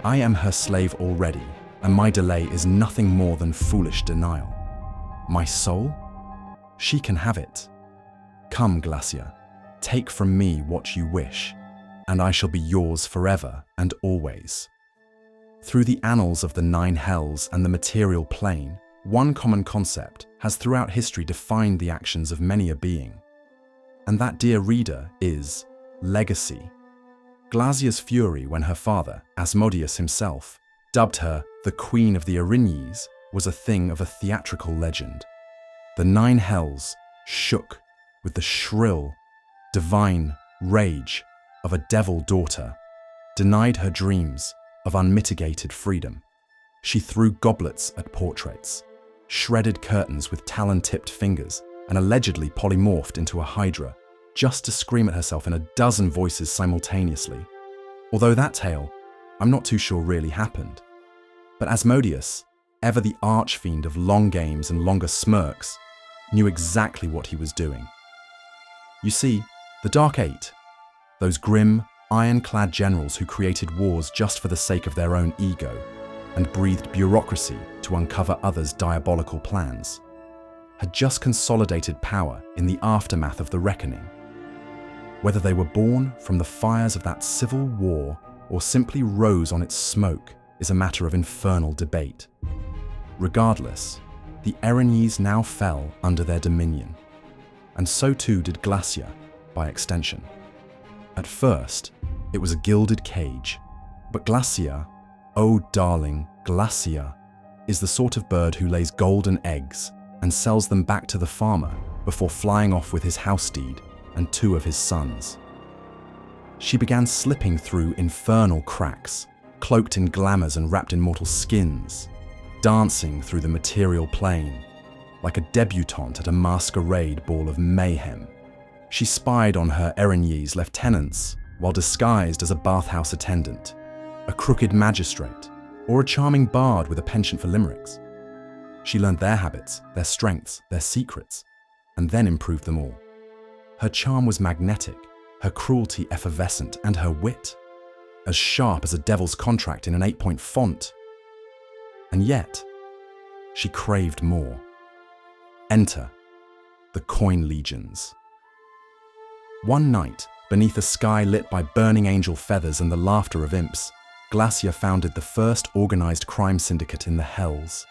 I am her slave already, and my delay is nothing more than foolish denial. My soul? She can have it. Come, Glasya, take from me what you wish, and I shall be yours forever and always. Through the annals of the 9 hells and the material plane, one common concept has throughout history defined the actions of many a being. And that, dear reader, is legacy. Glasya's fury when her father, Asmodeus himself, dubbed her the Queen of the Erinyes was a thing of a theatrical legend. The 9 hells shook with the shrill, divine rage of a devil daughter, denied her dreams of unmitigated freedom. She threw goblets at portraits, shredded curtains with talon-tipped fingers, and allegedly polymorphed into a hydra just to scream at herself in a dozen voices simultaneously. Although that tale, I'm not too sure really happened. But Asmodeus, ever the archfiend of long games and longer smirks, knew exactly what he was doing. You see, the Dark Eight, those grim, ironclad generals who created wars just for the sake of their own ego and breathed bureaucracy to uncover others' diabolical plans, had just consolidated power in the aftermath of the Reckoning. Whether they were born from the fires of that civil war or simply rose on its smoke is a matter of infernal debate. Regardless, the Erinyes now fell under their dominion, and so too did Glasya, by extension. At first, it was a gilded cage, but Glasya, oh darling, Glasya, is the sort of bird who lays golden eggs and sells them back to the farmer before flying off with his house steed and 2 of his sons. She began slipping through infernal cracks, cloaked in glamours and wrapped in mortal skins, dancing through the material plane, like a debutante at a masquerade ball of mayhem. She spied on her Erinyes lieutenants while disguised as a bathhouse attendant, a crooked magistrate, or a charming bard with a penchant for limericks. She learned their habits, their strengths, their secrets, and then improved them all. Her charm was magnetic, her cruelty effervescent, and her wit as sharp as a devil's contract in an 8-point font. And yet, she craved more. Enter the Coin Legions. One night, beneath a sky lit by burning angel feathers and the laughter of imps, Glasya founded the first organized crime syndicate in the hells.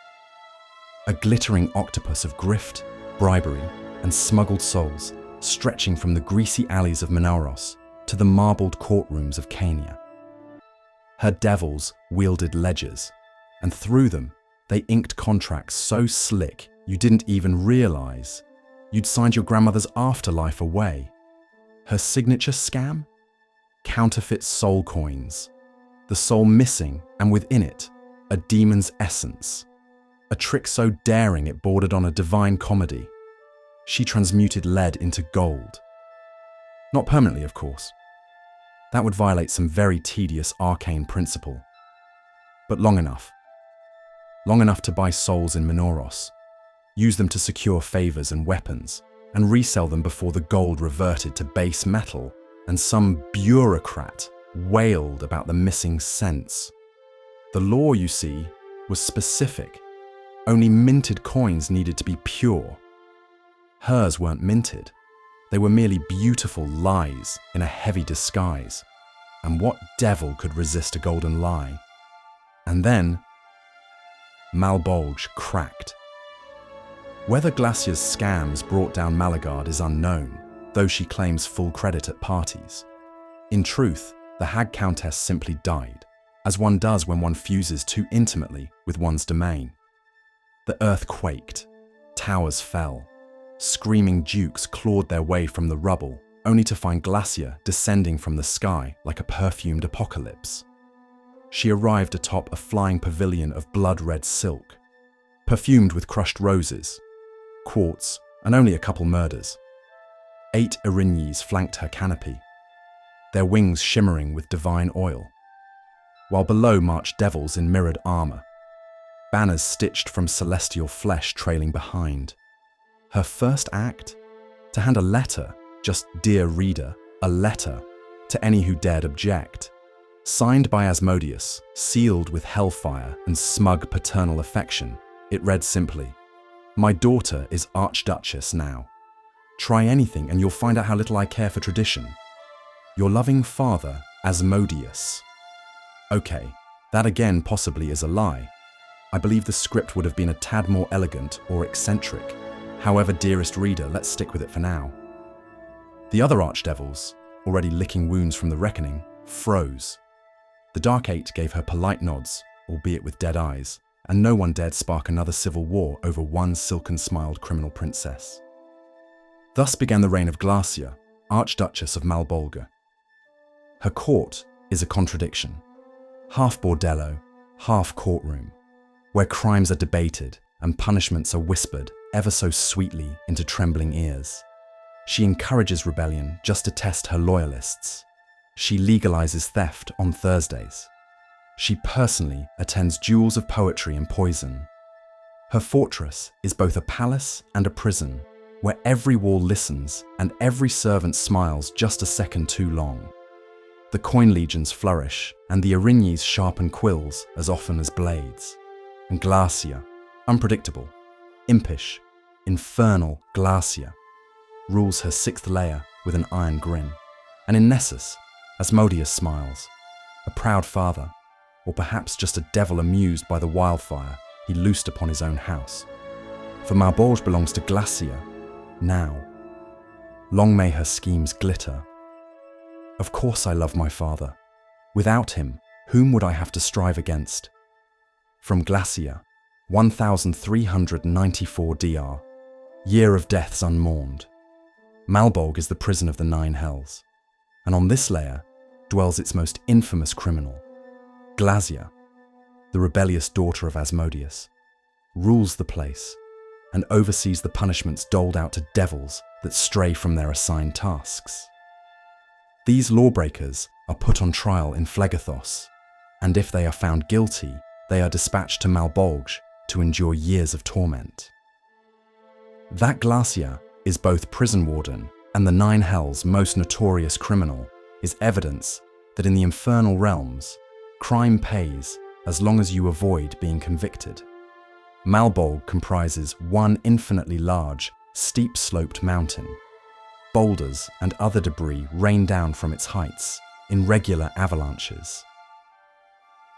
A glittering octopus of grift, bribery, and smuggled souls, stretching from the greasy alleys of Menoros to the marbled courtrooms of Cania. Her devils wielded ledgers, and through them they inked contracts so slick you didn't even realize you'd signed your grandmother's afterlife away. Her signature scam? Counterfeit soul coins. The soul missing, and within it, a demon's essence. A trick so daring it bordered on a divine comedy. She transmuted lead into gold. Not permanently, of course. That would violate some very tedious arcane principle. But long enough. Long enough to buy souls in Menoros, use them to secure favors and weapons, and resell them before the gold reverted to base metal, and some bureaucrat wailed about the missing cents. The law, you see, was specific. Only minted coins needed to be pure. Hers weren't minted. They were merely beautiful lies in a heavy disguise. And what devil could resist a golden lie? And then, Malbolge cracked. Whether Glasya's scams brought down Malagard is unknown, though she claims full credit at parties. In truth, the Hag Countess simply died, as one does when one fuses too intimately with one's domain. The earth quaked, towers fell, screaming dukes clawed their way from the rubble, only to find Glasya descending from the sky like a perfumed apocalypse. She arrived atop a flying pavilion of blood-red silk, perfumed with crushed roses, quartz, and only a couple murders. 8 Erinyes flanked her canopy, their wings shimmering with divine oil, while below marched devils in mirrored armor, banners stitched from celestial flesh trailing behind. Her first act? To hand a letter, just dear reader, a letter, to any who dared object. Signed by Asmodeus, sealed with hellfire and smug paternal affection, it read simply, "My daughter is Archduchess now. Try anything and you'll find out how little I care for tradition. Your loving father, Asmodeus." Okay, that again possibly is a lie. I believe the script would have been a tad more elegant or eccentric. However, dearest reader, let's stick with it for now. The other archdevils, already licking wounds from the reckoning, froze. The Dark Eight gave her polite nods, albeit with dead eyes, and no one dared spark another civil war over one silken-smiled criminal princess. Thus began the reign of Glasya, Archduchess of Malbolge. Her court is a contradiction. Half bordello, half courtroom, where crimes are debated and punishments are whispered ever so sweetly into trembling ears. She encourages rebellion just to test her loyalists. She legalizes theft on Thursdays. She personally attends duels of poetry and poison. Her fortress is both a palace and a prison, where every wall listens and every servant smiles just a second too long. The coin legions flourish, and the Erinyes sharpen quills as often as blades. And Glasya, unpredictable, impish, infernal Glasya, rules her sixth layer with an iron grin. And in Nessus, Asmodeus smiles, a proud father, or perhaps just a devil amused by the wildfire he loosed upon his own house. For Malbolge belongs to Glasya, now. Long may her schemes glitter. Of course I love my father. Without him, whom would I have to strive against? From Glasya, 1394 DR, year of deaths unmourned. Malbolge is the prison of the Nine Hells, and on this layer dwells its most infamous criminal. Glasya, the rebellious daughter of Asmodeus, rules the place and oversees the punishments doled out to devils that stray from their assigned tasks. These lawbreakers are put on trial in Phlegethos, and if they are found guilty, they are dispatched to Malbolge to endure years of torment. That Glasya is both prison warden and the Nine Hells' most notorious criminal is evidence that in the infernal realms, crime pays as long as you avoid being convicted. Malbolge comprises one infinitely large, steep-sloped mountain. Boulders and other debris rain down from its heights in regular avalanches.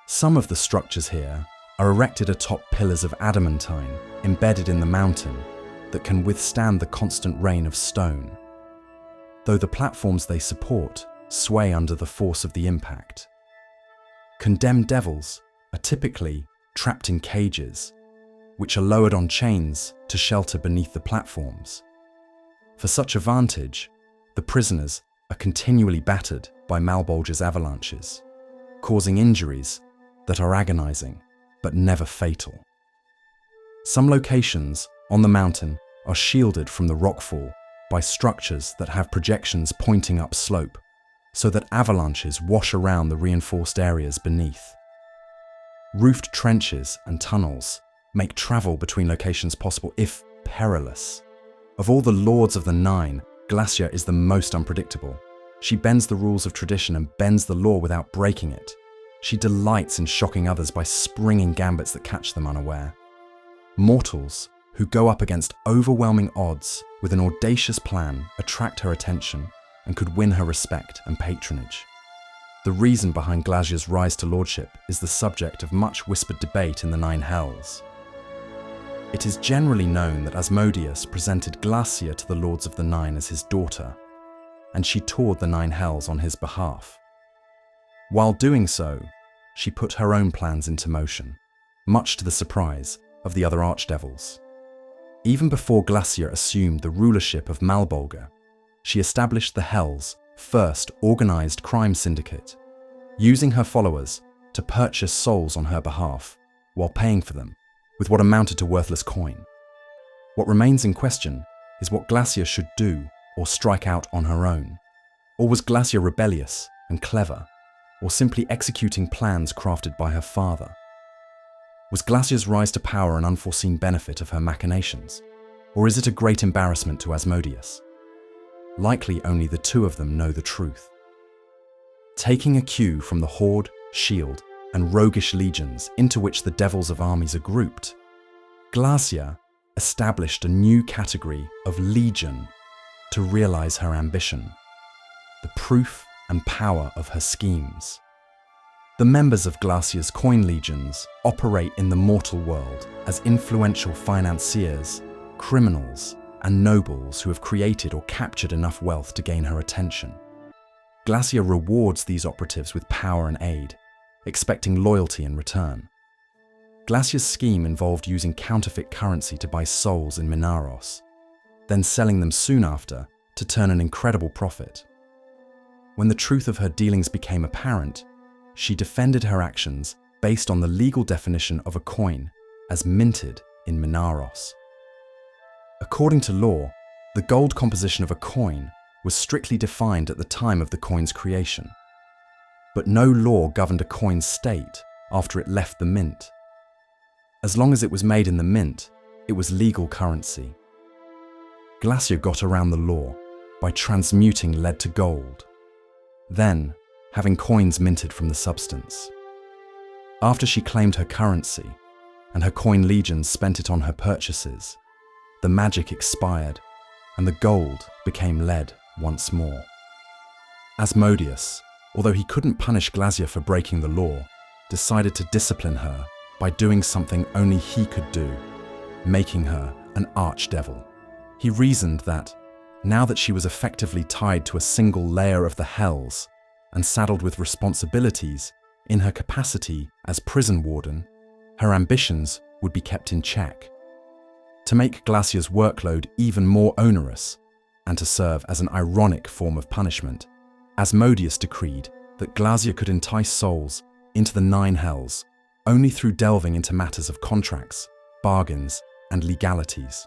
Some of the structures here are erected atop pillars of adamantine embedded in the mountain that can withstand the constant rain of stone, though the platforms they support sway under the force of the impact. Condemned devils are typically trapped in cages, which are lowered on chains to shelter beneath the platforms. For such a vantage, the prisoners are continually battered by Malbolge's avalanches, causing injuries that are agonizing but never fatal. Some locations on the mountain are shielded from the rockfall by structures that have projections pointing up slope, so that avalanches wash around the reinforced areas beneath. Roofed trenches and tunnels make travel between locations possible, if perilous. Of all the Lords of the Nine, Glasya is the most unpredictable. She bends the rules of tradition and bends the law without breaking it. She delights in shocking others by springing gambits that catch them unaware. Mortals who go up against overwhelming odds with an audacious plan attract her attention and could win her respect and patronage. The reason behind Glasya's rise to lordship is the subject of much whispered debate in the Nine Hells. It is generally known that Asmodeus presented Glasya to the Lords of the Nine as his daughter, and she toured the Nine Hells on his behalf. While doing so, she put her own plans into motion, much to the surprise of the other archdevils. Even before Glasya assumed the rulership of Malbolge, she established the Hell's first organized crime syndicate, using her followers to purchase souls on her behalf, while paying for them with what amounted to worthless coin. What remains in question is what Glasya should do or strike out on her own. Or was Glasya rebellious and clever, or simply executing plans crafted by her father? Was Glasya's rise to power an unforeseen benefit of her machinations, or is it a great embarrassment to Asmodeus? Likely only the two of them know the truth. Taking a cue from the Horde, Shield, and roguish legions into which the devils of armies are grouped, Glasya established a new category of legion to realize her ambition, the proof and power of her schemes. The members of Glasya's coin legions operate in the mortal world as influential financiers, criminals, and nobles who have created or captured enough wealth to gain her attention. Glasya rewards these operatives with power and aid, expecting loyalty in return. Glasya's scheme involved using counterfeit currency to buy souls in Minaros, then selling them soon after to turn an incredible profit. When the truth of her dealings became apparent, she defended her actions based on the legal definition of a coin as minted in Minaros. According to law, the gold composition of a coin was strictly defined at the time of the coin's creation, but no law governed a coin's state after it left the mint. As long as it was made in the mint, it was legal currency. Glasya got around the law by transmuting lead to gold, then having coins minted from the substance. After she claimed her currency and her coin legions spent it on her purchases, the magic expired and the gold became lead once more. Asmodeus, although he couldn't punish Glasya for breaking the law, decided to discipline her by doing something only he could do, making her an Archdevil. He reasoned that, now that she was effectively tied to a single layer of the Hells and saddled with responsibilities in her capacity as prison warden, her ambitions would be kept in check. To make Glasya's workload even more onerous, and to serve as an ironic form of punishment, Asmodeus decreed that Glasya could entice souls into the 9 Hells only through delving into matters of contracts, bargains, and legalities.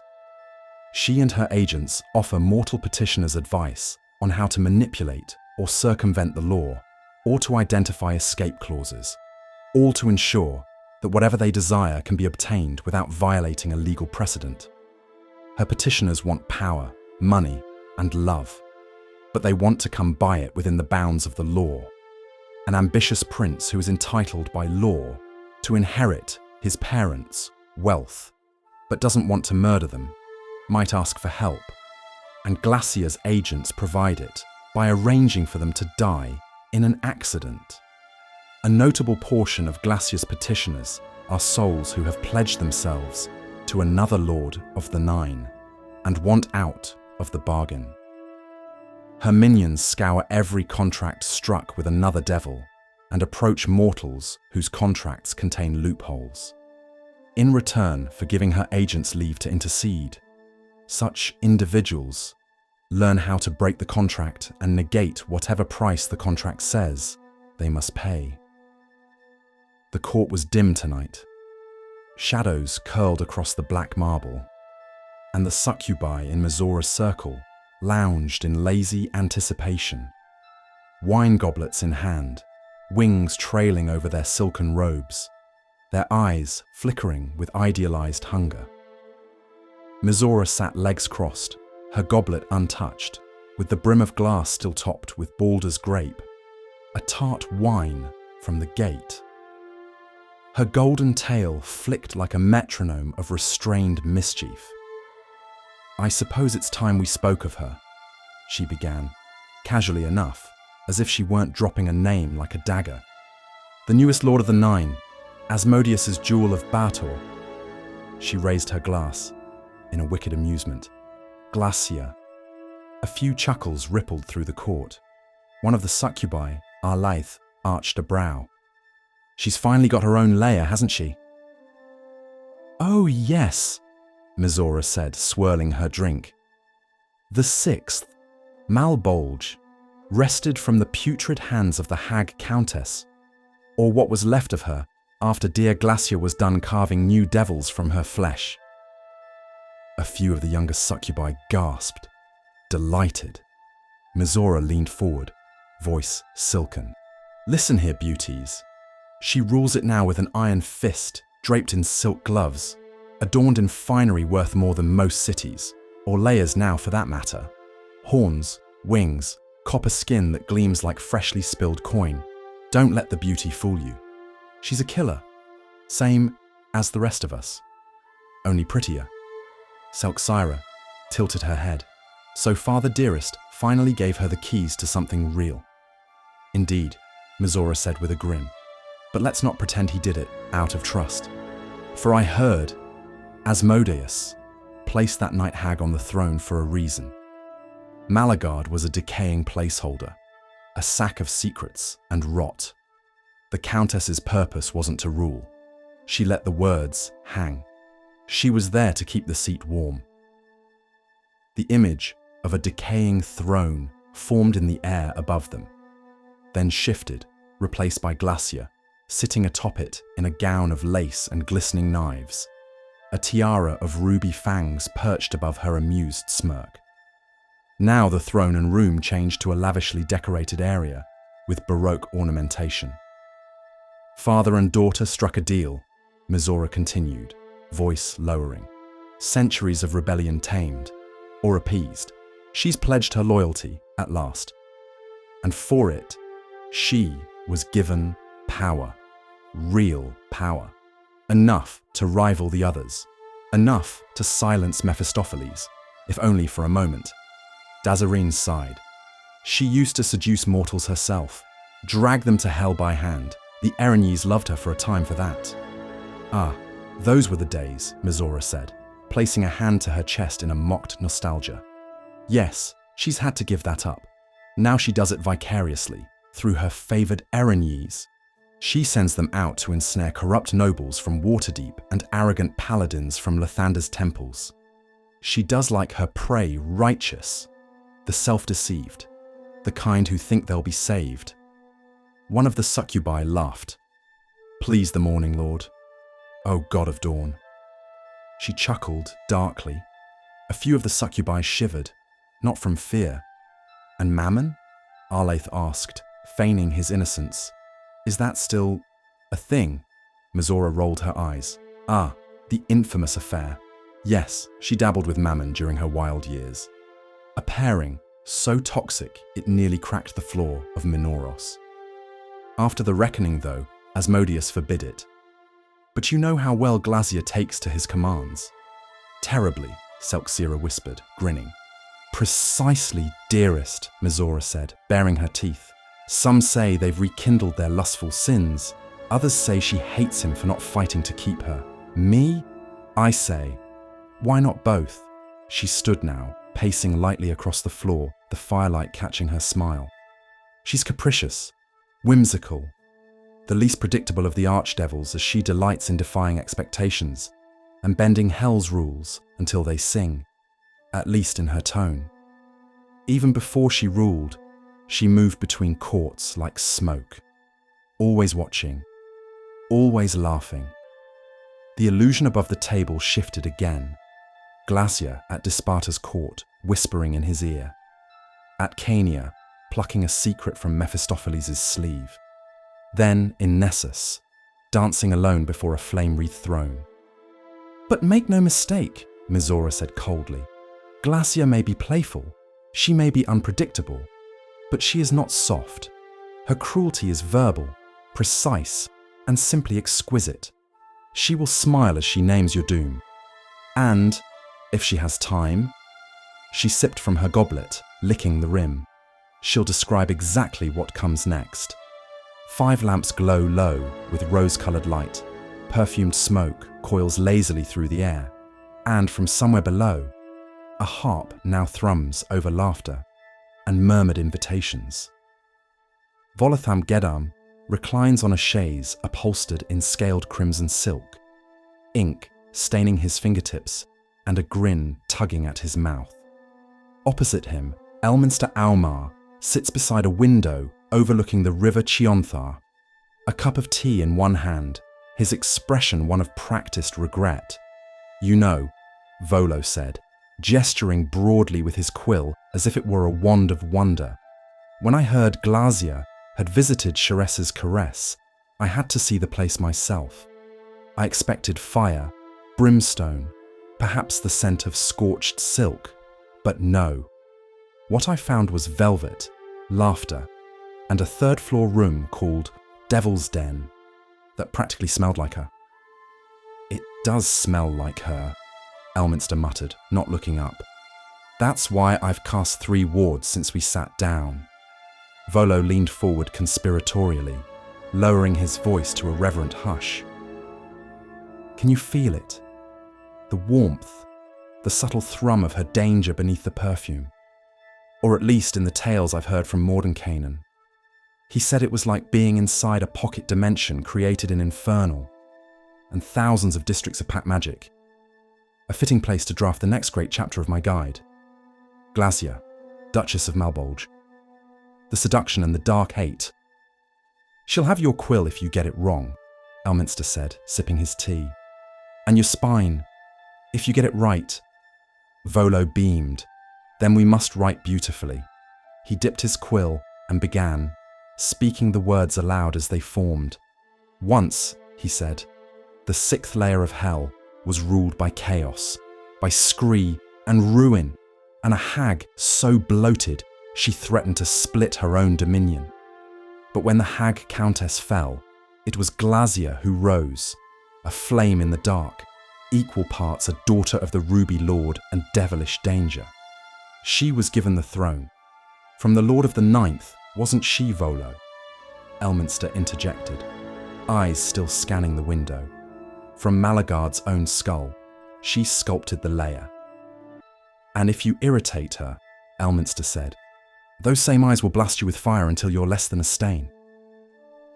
She and her agents offer mortal petitioners advice on how to manipulate or circumvent the law, or to identify escape clauses, all to ensure that whatever they desire can be obtained without violating a legal precedent. Her petitioners want power, money, and love, but they want to come by it within the bounds of the law. An ambitious prince who is entitled by law to inherit his parents' wealth, but doesn't want to murder them, might ask for help, and Glasya's agents provide it by arranging for them to die in an accident. A notable portion of Glasya's petitioners are souls who have pledged themselves to another Lord of the 9 and want out of the bargain. Her minions scour every contract struck with another devil and approach mortals whose contracts contain loopholes. In return for giving her agents leave to intercede, such individuals learn how to break the contract and negate whatever price the contract says they must pay. The court was dim tonight. Shadows curled across the black marble, and the succubi in Mizora's circle lounged in lazy anticipation, wine goblets in hand, wings trailing over their silken robes, their eyes flickering with idealized hunger. Mizora sat legs crossed, her goblet untouched, with the brim of glass still topped with Baldur's grape, a tart wine from the gate. Her golden tail flicked like a metronome of restrained mischief. "I suppose it's time we spoke of her," she began, casually enough, as if she weren't dropping a name like a dagger. "The newest Lord of the 9, Asmodeus's Jewel of Bator." She raised her glass, in a wicked amusement. "Glasya." A few chuckles rippled through the court. One of the succubi, Arlaith, arched a brow. "She's finally got her own lair, hasn't she?" "Oh yes," Mizora said, swirling her drink. "The 6th, Malbolge, wrested from the putrid hands of the hag countess, or what was left of her after dear Glasya was done carving new devils from her flesh." A few of the younger succubi gasped, delighted. Mizora leaned forward, voice silken. "Listen here, beauties. She rules it now with an iron fist draped in silk gloves, adorned in finery worth more than most cities, or lairs now for that matter. Horns, wings, copper skin that gleams like freshly spilled coin. Don't let the beauty fool you. She's a killer, same as the rest of us, only prettier. Selksira tilted her head. So Father Dearest finally gave her the keys to something real. Indeed, Mizora said with a grin. But let's not pretend he did it out of trust. For I heard Asmodeus placed that night hag on the throne for a reason. Malagard was a decaying placeholder, a sack of secrets and rot. The Countess's purpose wasn't to rule. She let the words hang. She was there to keep the seat warm. The image of a decaying throne formed in the air above them, then shifted, replaced by Glasya, sitting atop it in a gown of lace and glistening knives. A tiara of ruby fangs perched above her amused smirk. Now the throne and room changed to a lavishly decorated area with Baroque ornamentation. Father and daughter struck a deal, Mizora continued, voice lowering. Centuries of rebellion tamed, or appeased. She's pledged her loyalty at last. And for it, she was given power, real power. Enough to rival the others. Enough to silence Mephistopheles, if only for a moment. Dazarine sighed. She used to seduce mortals herself, drag them to hell by hand. The Erinyes loved her for a time for that. Ah, those were the days, Mizora said, placing a hand to her chest in a mocked nostalgia. Yes, she's had to give that up. Now she does it vicariously, through her favored Erinyes. She sends them out to ensnare corrupt nobles from Waterdeep and arrogant paladins from Lathander's temples. She does like her prey righteous, the self-deceived, the kind who think they'll be saved. One of the succubi laughed. Please the Morning Lord, O God of Dawn. She chuckled darkly. A few of the succubi shivered, not from fear. And Mammon? Arlaith asked, feigning his innocence. Is that still a thing? Mizora rolled her eyes. Ah, the infamous affair. Yes, she dabbled with Mammon during her wild years. A pairing so toxic it nearly cracked the floor of Minoros. After the reckoning, though, Asmodeus forbid it. But you know how well Glasya takes to his commands. Terribly, Selksira whispered, grinning. Precisely, dearest, Mizora said, baring her teeth. Some say they've rekindled their lustful sins. Others say she hates him for not fighting to keep her. Me? I say, why not both? She stood now, pacing lightly across the floor, the firelight catching her smile. She's capricious, whimsical, the least predictable of the Archdevils, as she delights in defying expectations and bending hell's rules until they sing, at least in her tone. Even before she ruled, she moved between courts like smoke, always watching, always laughing. The illusion above the table shifted again. Glasya at Desparta's court, whispering in his ear. At Cania, plucking a secret from Mephistopheles' sleeve. Then in Nessus, dancing alone before a flame-wreathed throne. But make no mistake, Mizora said coldly. Glasya may be playful, she may be unpredictable, but she is not soft. Her cruelty is verbal, precise, and simply exquisite. She will smile as she names your doom. And, if she has time, she sipped from her goblet, licking the rim. She'll describe exactly what comes next. 5 lamps glow low with rose-colored light. Perfumed smoke coils lazily through the air. And from somewhere below, a harp now thrums over laughter and murmured invitations. Volotham Gedam reclines on a chaise upholstered in scaled crimson silk, ink staining his fingertips and a grin tugging at his mouth. Opposite him, Elminster Aumar sits beside a window overlooking the river Chionthar, a cup of tea in one hand, his expression one of practiced regret. You know, Volo said, gesturing broadly with his quill as if it were a wand of wonder. When I heard Glasya had visited Sharess's caress, I had to see the place myself. I expected fire, brimstone, perhaps the scent of scorched silk, but no. What I found was velvet, laughter, and a third-floor room called Devil's Den that practically smelled like her. "It does smell like her," Elminster muttered, not looking up. "That's why I've cast 3 wards since we sat down." Volo leaned forward conspiratorially, lowering his voice to a reverent hush. "Can you feel it? The warmth, the subtle thrum of her danger beneath the perfume. Or at least in the tales I've heard from Mordenkainen. He said it was like being inside a pocket dimension created in Infernal, and thousands of districts of pack magic. A fitting place to draft the next great chapter of my guide. Glasya, Duchess of Malbolge. The seduction and the dark hate. She'll have your quill if you get it wrong," Elminster said, sipping his tea. "And your spine, if you get it right." Volo beamed. "Then we must write beautifully." He dipped his quill and began, speaking the words aloud as they formed. "Once," he said, "the 6th layer of hell was ruled by chaos, by scree and ruin, and a hag so bloated she threatened to split her own dominion. But when the hag countess fell, it was Glasya who rose, a flame in the dark, equal parts a daughter of the Ruby Lord and devilish danger. She was given the throne. From the Lord of the Ninth, wasn't she, Volo?" Elminster interjected, eyes still scanning the window. "From Malagard's own skull, she sculpted the layer." "And if you irritate her," Elminster said, "those same eyes will blast you with fire until you're less than a stain."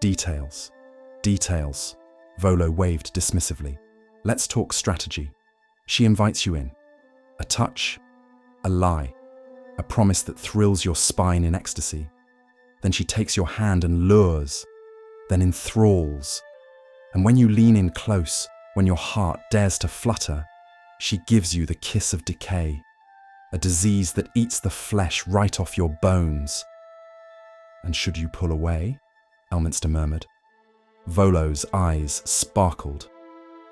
"Details. Details," Volo waved dismissively. "Let's talk strategy. She invites you in. A touch, a lie, a promise that thrills your spine in ecstasy. Then she takes your hand and lures, then enthralls. And when you lean in close, when your heart dares to flutter, she gives you the kiss of decay, a disease that eats the flesh right off your bones." "And should you pull away?" Elminster murmured. Volo's eyes sparkled.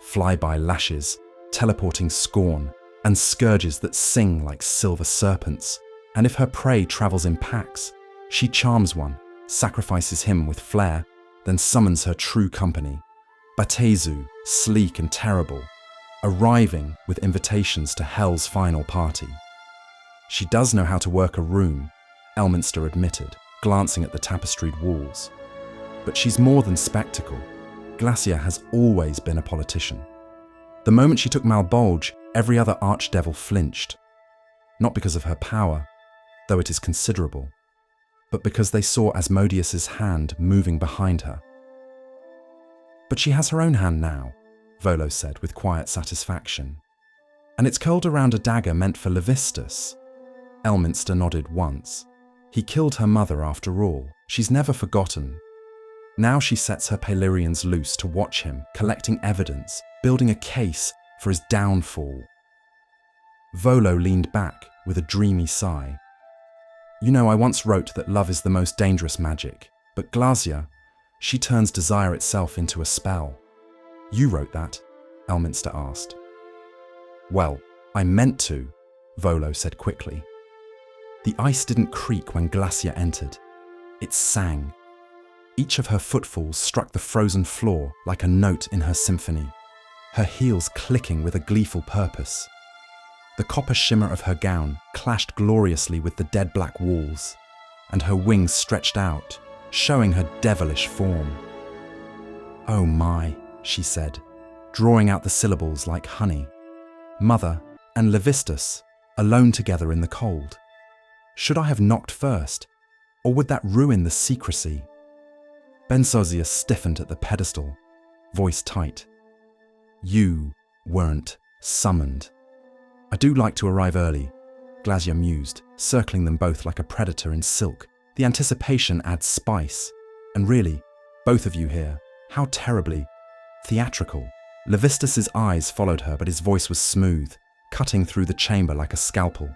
Flyby lashes, teleporting scorn, and scourges that sing like silver serpents. And if her prey travels in packs, she charms one, sacrifices him with flair, then summons her true company. Batezu, sleek and terrible, arriving with invitations to Hell's final party. "She does know how to work a room," Elminster admitted, glancing at the tapestried walls. "But she's more than spectacle. Glasya has always been a politician. The moment she took Malbolge, every other Archdevil flinched. Not because of her power, though it is considerable, but because they saw Asmodeus's hand moving behind her." "But she has her own hand now," Volo said with quiet satisfaction. "And it's curled around a dagger meant for Levistus." Elminster nodded once. "He killed her mother after all. She's never forgotten. Now she sets her Palirians loose to watch him, collecting evidence, building a case for his downfall." Volo leaned back with a dreamy sigh. "You know, I once wrote that love is the most dangerous magic, but Glasya, she turns desire itself into a spell." "You wrote that?" Elminster asked. "Well, I meant to," Volo said quickly. The ice didn't creak when Glasya entered. It sang. Each of her footfalls struck the frozen floor like a note in her symphony, her heels clicking with a gleeful purpose. The copper shimmer of her gown clashed gloriously with the dead black walls, and her wings stretched out, showing her devilish form. "Oh my," she said, drawing out the syllables like honey. "Mother and Levistus, alone together in the cold. Should I have knocked first, or would that ruin the secrecy?" Bensozia stiffened at the pedestal, voice tight. "You weren't summoned." "I do like to arrive early," Glasya mused, circling them both like a predator in silk. "The anticipation adds spice. And really, both of you here, how terribly theatrical." Levistus's eyes followed her, but his voice was smooth, cutting through the chamber like a scalpel.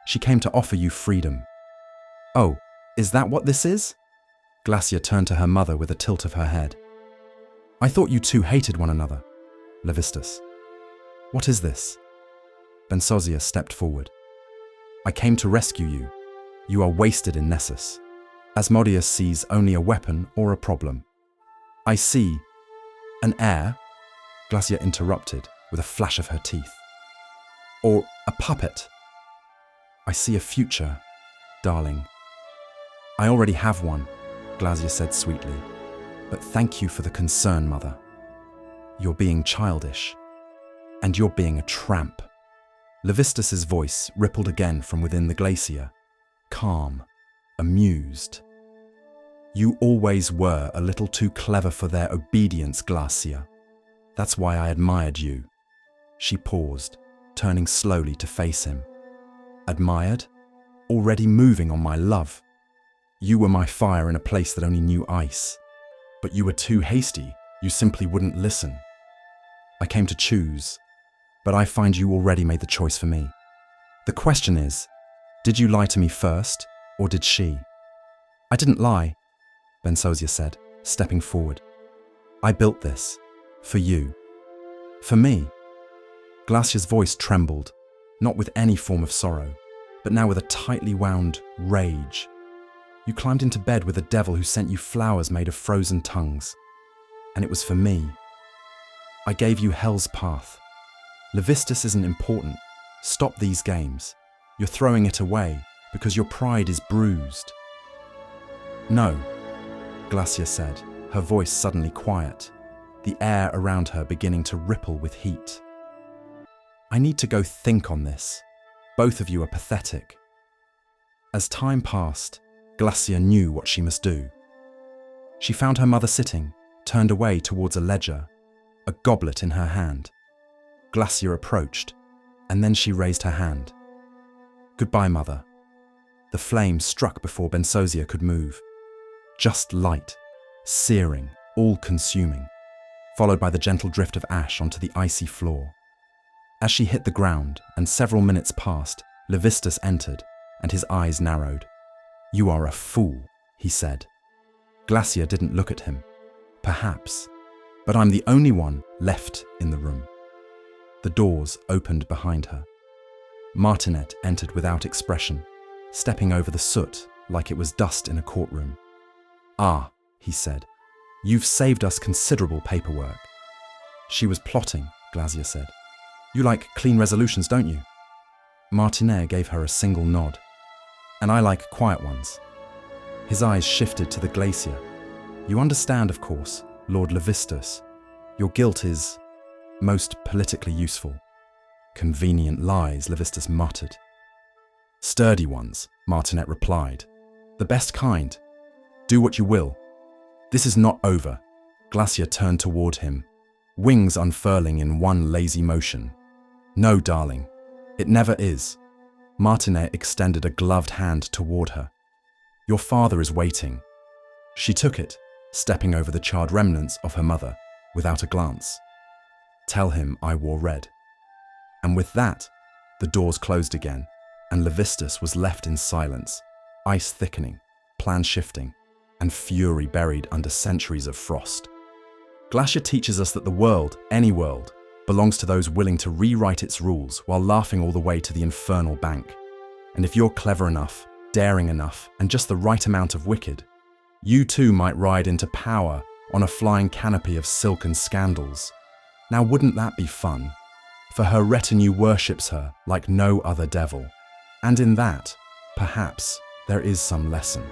"She came to offer you freedom." "Oh, is that what this is?" Glasya turned to her mother with a tilt of her head. "I thought you two hated one another." Levistus. "What is this?" Bensozia stepped forward. "I came to rescue you. You are wasted in Nessus." Asmodeus sees only a weapon or a problem. I see an heir, Glasya interrupted with a flash of her teeth. Or a puppet. I see a future, darling. I already have one, Glasya said sweetly. But thank you for the concern, Mother. You're being childish. And you're being a tramp. Levistus's voice rippled again from within the glacier, calm, amused. You always were a little too clever for their obedience, Glasya. That's why I admired you. She paused, turning slowly to face him. Admired? Already moving on my love. You were my fire in a place that only knew ice. But you were too hasty. You simply wouldn't listen. I came to choose. But I find you already made the choice for me. The question is, did you lie to me first, or did she? I didn't lie, Bensozia said, stepping forward. I built this. For you. For me. Glasya's voice trembled, not with any form of sorrow, but now with a tightly wound rage. You climbed into bed with a devil who sent you flowers made of frozen tongues. And it was for me. I gave you hell's path. Levistus isn't important. Stop these games. You're throwing it away because your pride is bruised. No, Glasya said, her voice suddenly quiet, the air around her beginning to ripple with heat. I need to go think on this. Both of you are pathetic. As time passed, Glasya knew what she must do. She found her mother sitting, turned away towards a ledger, a goblet in her hand. Glasya approached, and then she raised her hand. Goodbye, Mother. The flame struck before Bensozia could move. Just light, searing, all-consuming, followed by the gentle drift of ash onto the icy floor. As she hit the ground and several minutes passed, Levistus entered, and his eyes narrowed. You are a fool, he said. Glasya didn't look at him. Perhaps, but I'm the only one left in the room. The doors opened behind her. Martinet entered without expression, stepping over the soot like it was dust in a courtroom. Ah, he said, you've saved us considerable paperwork. She was plotting, Glasya said. You like clean resolutions, don't you? Martinet gave her a single nod. And I like quiet ones. His eyes shifted to the glacier. You understand, of course, Lord Levistus. Your guilt is most politically useful. Convenient lies, Levistus muttered. Sturdy ones, Martinet replied. The best kind. Do what you will. This is not over. Glasya turned toward him, wings unfurling in one lazy motion. No, darling, it never is. Martinet extended a gloved hand toward her. Your father is waiting. She took it, stepping over the charred remnants of her mother, without a glance. Tell him I wore red. And with that, the doors closed again, and Levistus was left in silence, ice thickening, plan shifting, and fury buried under centuries of frost. Glasya teaches us that the world, any world, belongs to those willing to rewrite its rules while laughing all the way to the infernal bank. And if you're clever enough, daring enough, and just the right amount of wicked, you too might ride into power on a flying canopy of silken scandals. Now wouldn't that be fun? For her retinue worships her like no other devil. And in that, perhaps, there is some lesson.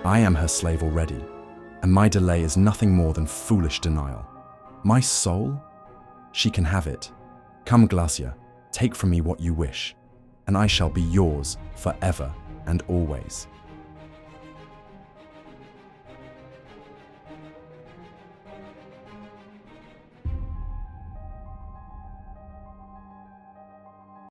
I am her slave already, and my delay is nothing more than foolish denial. My soul? She can have it. Come, Glasya, take from me what you wish, and I shall be yours forever and always.